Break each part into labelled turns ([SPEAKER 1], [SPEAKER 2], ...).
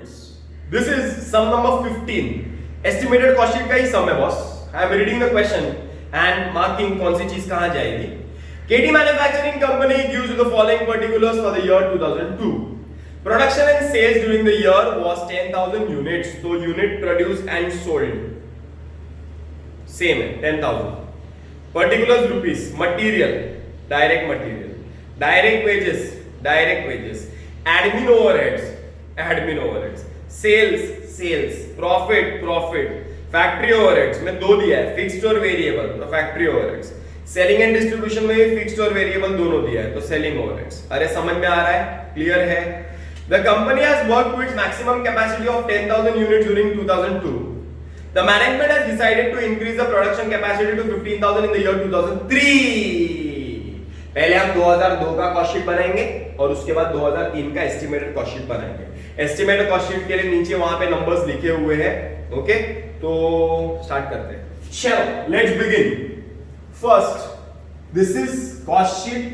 [SPEAKER 1] units. This is sum number 15. Estimated cost sheet का ही sum है boss. I am reading the question and marking कौन सी चीज कहाँ जाएगी. KT Manufacturing Company gives you the following particulars for the year 2002. Production and sales during the year was 10,000 units. So unit produced and sold same है 10,000. Particulars rupees. Material, direct material. Direct wages. Admin overheads. Sales. Profit. Factory overheads में दो दिया है, fixed और variable. तो factory overheads. Selling and distribution में भी fixed और variable दोनों दिया है, तो selling overheads. अरे समझ में आ रहा है? Clear है? The company has worked to its maximum capacity of 10,000 units during 2002. The management has decided to increase the production capacity to 15,000 in the year 2003. पहले हम 2002 का कॉस्ट शीट बनाएंगे और उसके बाद 2003 का एस्टिमेटेड कॉस्ट शीट बनाएंगे. एस्टिमेटेड कॉस्ट शीट के लिए नीचे वहां पे नंबर्स लिखे हुए हैं. ओके, तो स्टार्ट करते हैं. चलो let's begin. First, this is cost sheet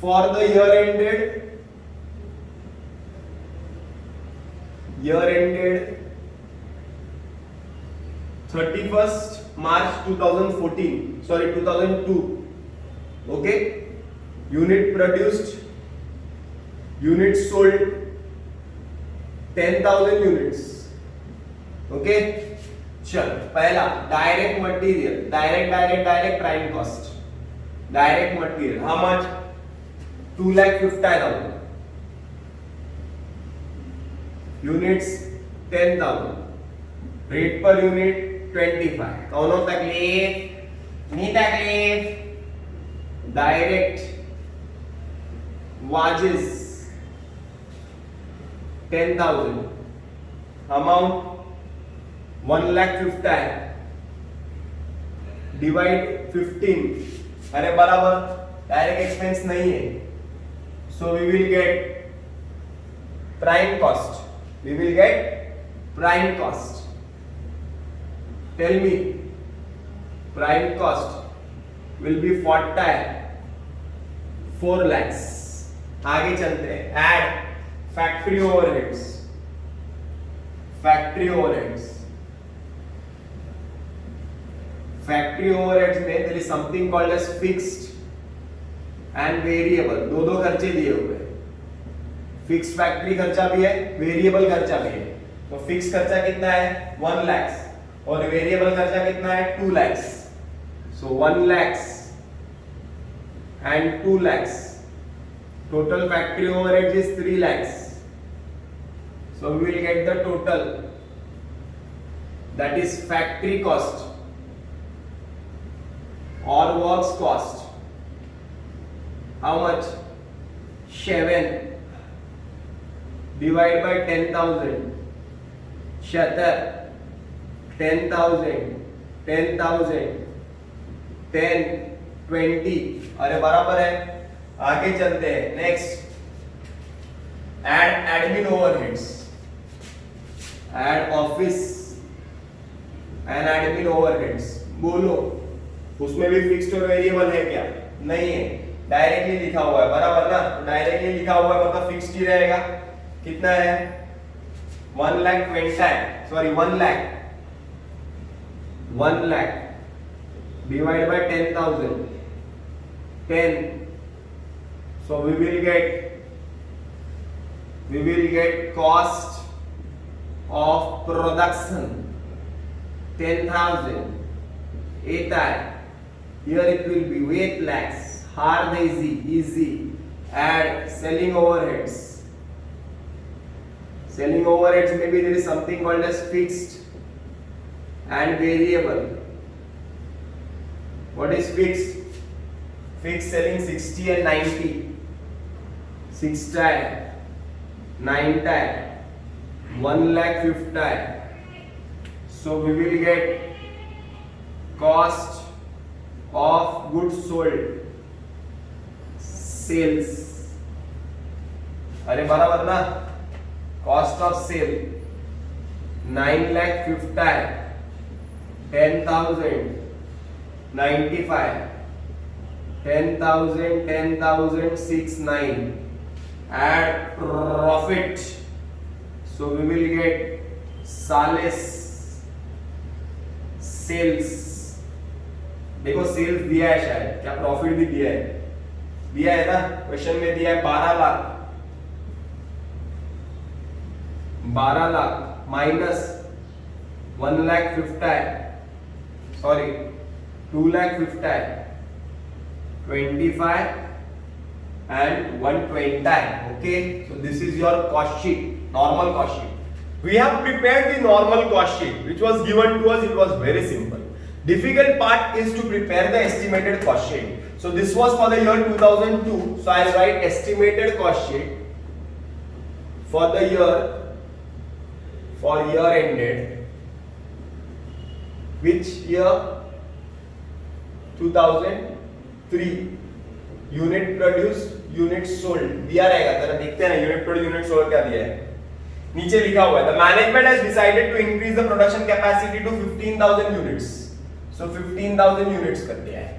[SPEAKER 1] for the year ended 31st March 2014, sorry 2002. Okay, unit produced, units sold 10,000 units. Okay, चल पहला direct material, direct prime cost. Direct material how much? 2,50,000. units 10,000. rate per unit 25. कौन तकलीफ नहीं तकलीफ. Direct wages 10,000. Amount 1,50,000 divide 15. अरे बराबर, direct expense नहीं है, so we will get prime cost. Tell me, prime cost will be 4 lakhs. आगे चलते हैं. Add factory overheads. Factory overheads में there is something called as fixed and variable. दो खर्चे दिए हुए हैं. फिक्स फैक्ट्री खर्चा भी है, वेरिएबल खर्चा भी है. तो फिक्स खर्चा कितना है? 1 lakhs और वेरिएबल खर्चा कितना है? 2 lakhs. So 1 lakhs and 2 lakhs. Total factory overhead is 3 lakhs. So we will get the total, that is factory cost or works cost. How much? 7 divide by 10,000. 10,000 10, 20. अरे बराबर है. आगे चलते हैं. Next, add admin overheads. Add office and admin overheads. बोलो, उसमें भी fixed और वेरिएबल है क्या? नहीं है, डायरेक्टली लिखा हुआ है. बराबर ना? डायरेक्टली लिखा हुआ है मतलब फिक्स्ड ही रहेगा. कितना है? 1,20,000. Sorry 1 lakh. 1 lakh divided by 10,000. 10. So we will get cost of production 10,000. 8 lakh. Here it will be 8 lakhs. Hard easy. Add selling overheads. Selling overheads maybe there is something called as fixed and variable. What is fixed? Fixed selling 60 and 90. 6 tag, 9 tag, 1,50,000. So we will get cost of goods sold. Sales. अरे बराबर ना? Cost of sale 9,50,000. 10,000 95. 10,000 6 9. Add profit. So we will get sales sales. देखो sales दिया है शायद, क्या profit भी दिया है ना, क्वेश्चन में दिया है 12 lakh. 12 lakh minus 1 lakh 50, sorry 2 lakh 50, 25 and 120. Okay, so this is your cost sheet, normal cost sheet. We have prepared the normal cost sheet which was given to us. It was very simple. Difficult part is to prepare the estimated cost sheet. So this was for the year 2002. So I'll write estimated cost sheet for the year ended, which year? 2003. Unit produced, unit sold दिया रहेगा, जरा देखते हैं ना unit produce unit sold क्या दिया है. नीचे लिखा हुआ है the management has decided to increase the production capacity to 15,000 units. So 15,000 units कर दिया है.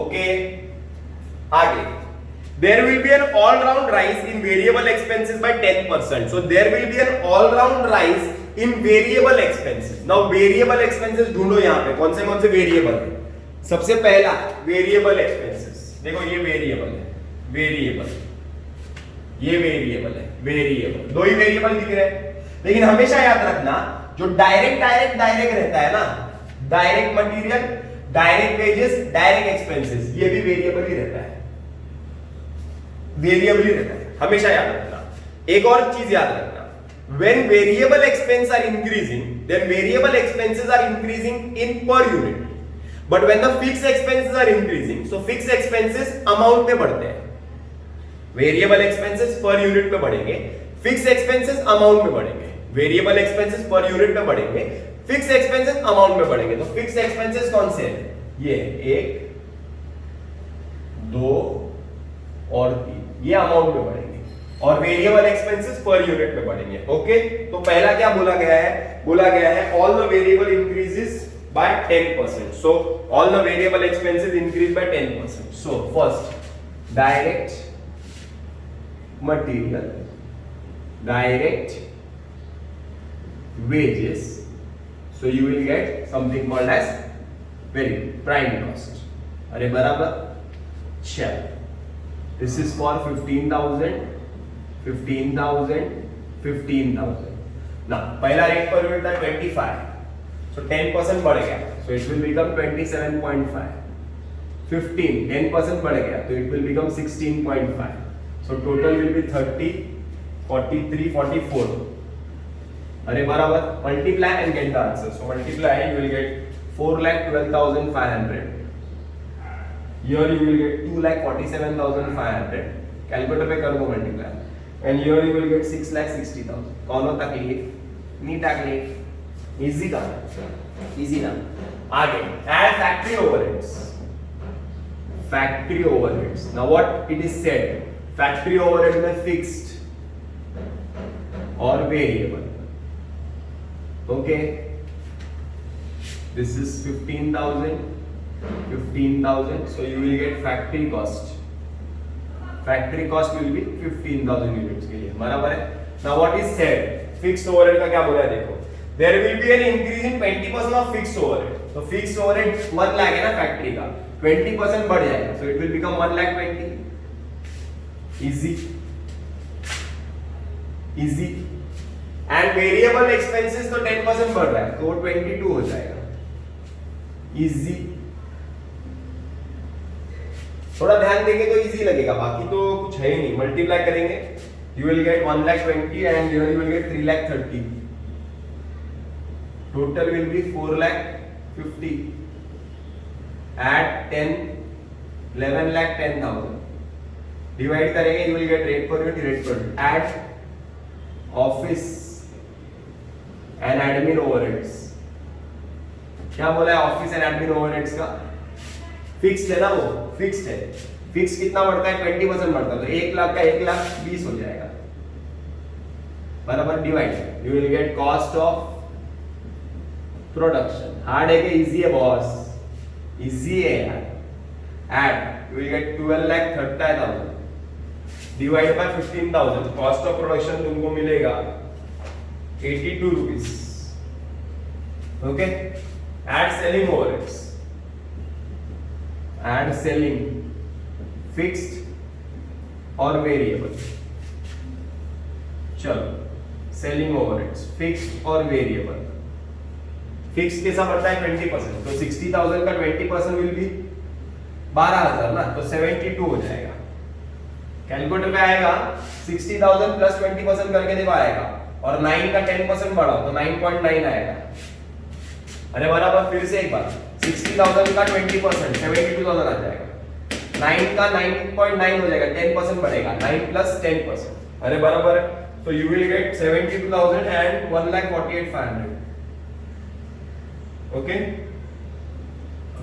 [SPEAKER 1] ओके आगे. There will be an all round rise in variable expenses by 10%. So there will be an all round rise in variable expenses. Now variable expenses ढूंढो यहाँ पे कौन से variable है. सबसे पहला वेरिएबल एक्सपेंसेस, देखो ये वेरिएबल है, ये वेरिएबल है, दो ही वेरिएबल दिख रहे हैं. लेकिन हमेशा याद रखना जो डायरेक्ट रहता है ना, direct material, direct wages, direct expenses, ये भी वेरिएबल ही रहता है, हमेशा याद रखना. एक और चीज याद रखना, when variable expenses are increasing, then variable expenses are increasing in per unit. But when the fixed expenses are increasing, so fixed expenses amount में बढ़ते हैं. Variable expenses per unit में बढ़ेंगे, fixed expenses amount में बढ़ेंगे. Variable expenses per unit में बढ़ेंगे, fixed expenses amount में बढ़ेंगे. तो fixed expenses कौन से हैं? ये 1, 2 और 3, ये amount में बढ़ेंगे. और variable expenses per unit में बढ़ेंगे. ओके, तो पहला क्या बोला गया है all the variable increases by 10%. So all the variable expenses increase by 10%. So first direct material, direct wages. So you will get something called as very prime cost. अरे बराबर. चल, this is for 15,000. Now पहला rate per unit था 25. So 10% बढ़ गया, so it will become 27.5. 15, 10% बढ़ गया, तो it will become 16.5. So total will be 30, 43, 44. अरे बराबर. Multiply and get the answer. So multiply, you will get 4,12,500. Here you will get 2,47,500. Calculator पे कर दो multiply. And here you will get 6,60,000. कौन तकलीफ? नहीं तकलीफ. इजी ना. आगे add factory overheads. Now what it is said, factory overhead में fixed और variable. Okay, this is 15,000. So you will get factory cost will be 15,000 units के लिए. बराबर है. Now what is said, fixed overhead का क्या बोला है देखो. There will be an increase in 20% of fixed overhead. So fixed overhead 1 lakh है ना फैक्ट्री का, 20% बढ़ जाएगा. So it will become 1,20,000. Easy. And variable expenses तो 10% बढ़ रहा है, तो 22 हो जाएगा. Easy. थोड़ा ध्यान देंगे तो इजी लगेगा, बाकी तो कुछ है ही नहीं. मल्टीप्लाई करेंगे, you will get 1,20,000 and here you will get 3,30,000. Total will be 4,50,000. Add 10, 11,10,000. Divide करेंगे, you will get rate per unit. Add office and admin overheads. क्या बोला है ऑफिस एंड एडमिन ओवरहेड्स का? फिक्स्ड है ना, वो फिक्स्ड है. फिक्स कितना बढ़ता है? 20% बढ़ता है, तो 1 लाख का 1,20,000 हो जाएगा. बराबर. Divide, you will get cost of production. Hard है कि इजी है बॉस? इजी है यार. Add, you will get 12,30,000. Divide by 15,000, cost of production तुमको मिलेगा 82 rupees. Okay, add selling overheads, add selling fixed और वेरिएबल. चलो सेलिंग ओवरहेड्स फिक्स्ड और वेरिएबल. फिक्स्ड कैसा बढ़ता है 20%, तो 60,000 का 20% विल बी 12,000 ना, तो 72 हो जाएगा. कैलकुलेटर पे आएगा 60,000 प्लस 20% करके देखो आएगा, और 9 का 10% बढ़ाओ तो 9.9 आएगा. अरे बराबर, फिर से एक बार 60,000 का 20% 72,000 आ जाएगा. 9 का 9.9 हो जाएगा, 10% बढ़ेगा, 9 प्लस 10%. अरे बराबर है. So you will get 72,000 and 1,48,500. Okay.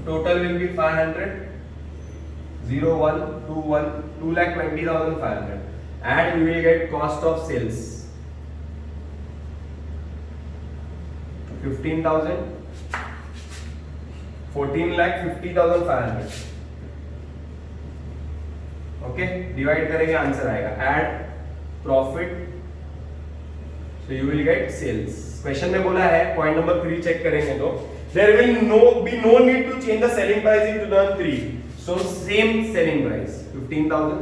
[SPEAKER 1] Total will be 500. 0, 1, 2, 1, 2,20,500. And we will get cost of sales 15,000. 14,50,500. Okay, divide करेंगे आंसर आएगा. Add profit, so you will get sales. Question में बोला है, पॉइंट नंबर 3 चेक करेंगे तो there will be no need to change the selling price in 2003. So same selling price 15,000,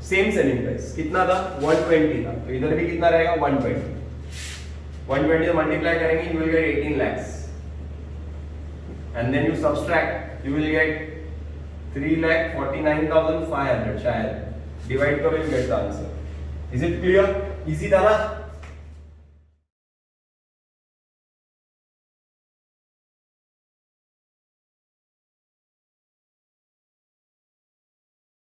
[SPEAKER 1] same selling price कितना था 120 था, तो इधर भी कितना रहेगा 120. 120 से मल्टीप्लाई करेंगे, you will gate 18 lakhs. And then you subtract, you will get 3,49,500 शायद. डिवाइड करो, you get the answer. Is it clear? Easy था ना?